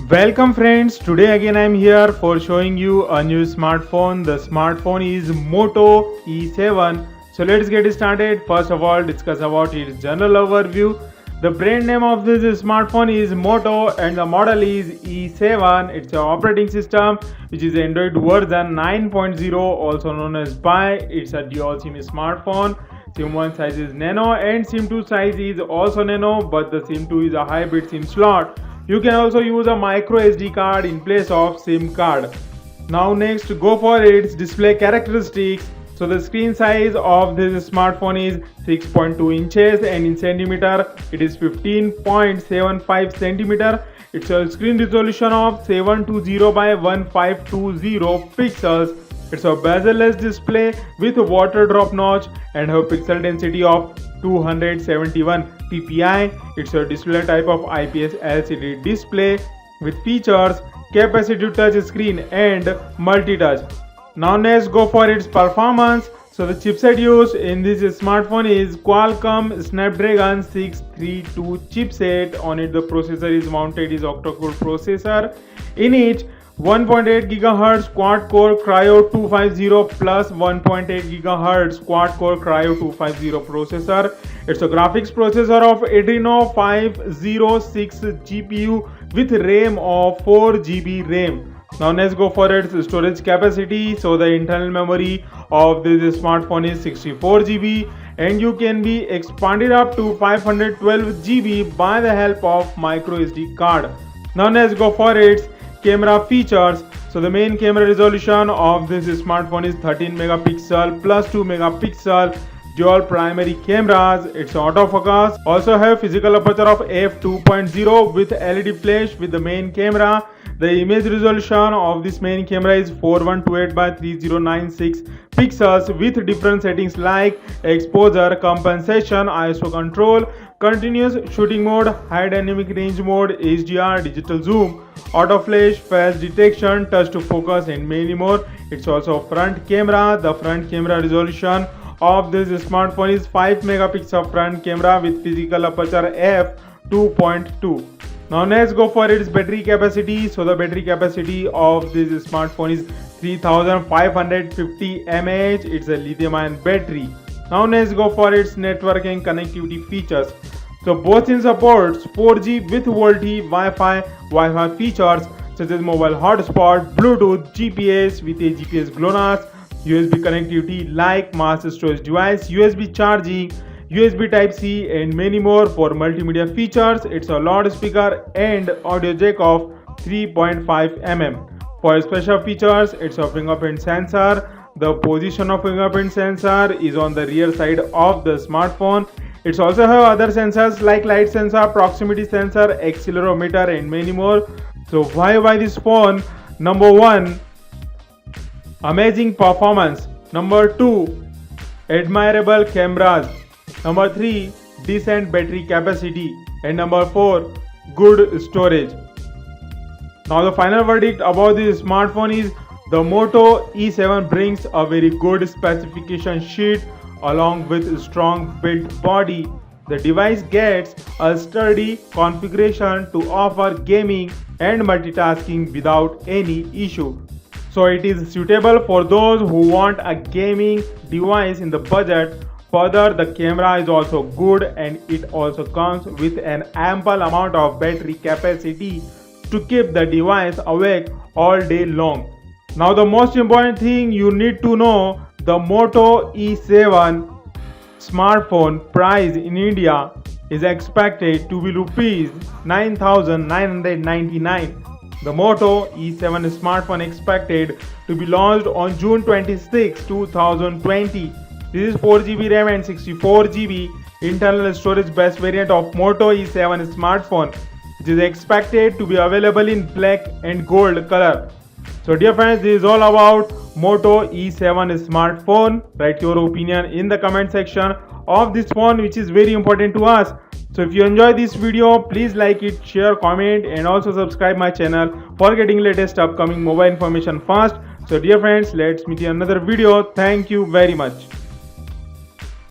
Welcome friends, today again I am here for showing you a new smartphone. The smartphone is Moto E7. So let's get started. First of all, discuss about its general overview. The brand name of this smartphone is Moto and the model is E7. It's an operating system which is Android version 9.0, also known as Pie. It's a dual SIM smartphone. SIM 1 size is nano and SIM 2 size is also nano, but the SIM 2 is a hybrid SIM slot. You can also use a micro SD card in place of SIM card. Now next, go for its display characteristics. So the screen size of this smartphone is 6.2 inches and in centimeter it is 15.75 centimeter. It's a screen resolution of 720 by 1520 pixels. It's a bezel-less display with a water drop notch and a pixel density of 271 ppi. It's a display type of IPS LCD display with features capacitive touch screen and multi-touch. Now let's go for its performance. So the chipset used in this smartphone is Qualcomm Snapdragon 632 chipset. On it the processor is mounted is octa-core processor. In it 1.8 GHz quad-core Cryo 250 plus 1.8 GHz quad-core Cryo 250 processor. It's a graphics processor of Adreno 506 GPU with RAM of 4 GB RAM. Now let's go for its storage capacity. So the internal memory of this smartphone is 64 GB and you can be expanded up to 512 GB by the help of micro SD card. Now let's go for its camera features. So the main camera resolution of this smartphone is 13 megapixel plus 2 megapixel dual primary cameras. It's autofocus. Also have physical aperture of f2.0 with LED flash with the main camera. The image resolution of this main camera is 4128 by 3096 pixels with different settings like exposure, compensation, ISO control, continuous shooting mode, high dynamic range mode, HDR, digital zoom, auto flash, face detection, touch to focus and many more. It's also front camera. The front camera resolution of this smartphone is 5 megapixel front camera with physical aperture f2.2. Now let's go for its battery capacity. So the battery capacity of this smartphone is 3550 mAh. It's a lithium-ion battery. Now let's go for its network and connectivity features. So both in supports 4G with VoLTE, Wi-Fi features such as mobile hotspot, Bluetooth, GPS with a GPS GLONASS, USB connectivity like mass storage device, USB charging, USB Type-C and many more. For multimedia features, it's a loudspeaker and audio jack of 3.5 mm. For special features, it's a fingerprint sensor. The position of fingerprint sensor is on the rear side of the smartphone. It's also have other sensors like light sensor, proximity sensor, accelerometer and many more. So why buy this phone? Number 1, amazing performance. Number 2, admirable cameras. Number 3, decent battery capacity. And number 4, good storage. Now the final verdict about this smartphone is the Moto E7 brings a very good specification sheet along with strong built body. The device gets a sturdy configuration to offer gaming and multitasking without any issue. So it is suitable for those who want a gaming device in the budget. Further, the camera is also good and it also comes with an ample amount of battery capacity to keep the device awake all day long. Now the most important thing you need to know, the Moto E7 smartphone price in India is expected to be rupees 9,999. The Moto E7 smartphone expected to be launched on June 26, 2020. This is 4GB RAM and 64GB internal storage based variant of Moto E7 smartphone, which is expected to be available in black and gold color. So dear friends, this is all about Moto E7 smartphone. Write your opinion in the comment section of this phone, which is very important to us. So if you enjoy this video, please like it, share, comment and also subscribe my channel for getting latest upcoming mobile information fast. So dear friends, let's meet in another video. Thank you very much.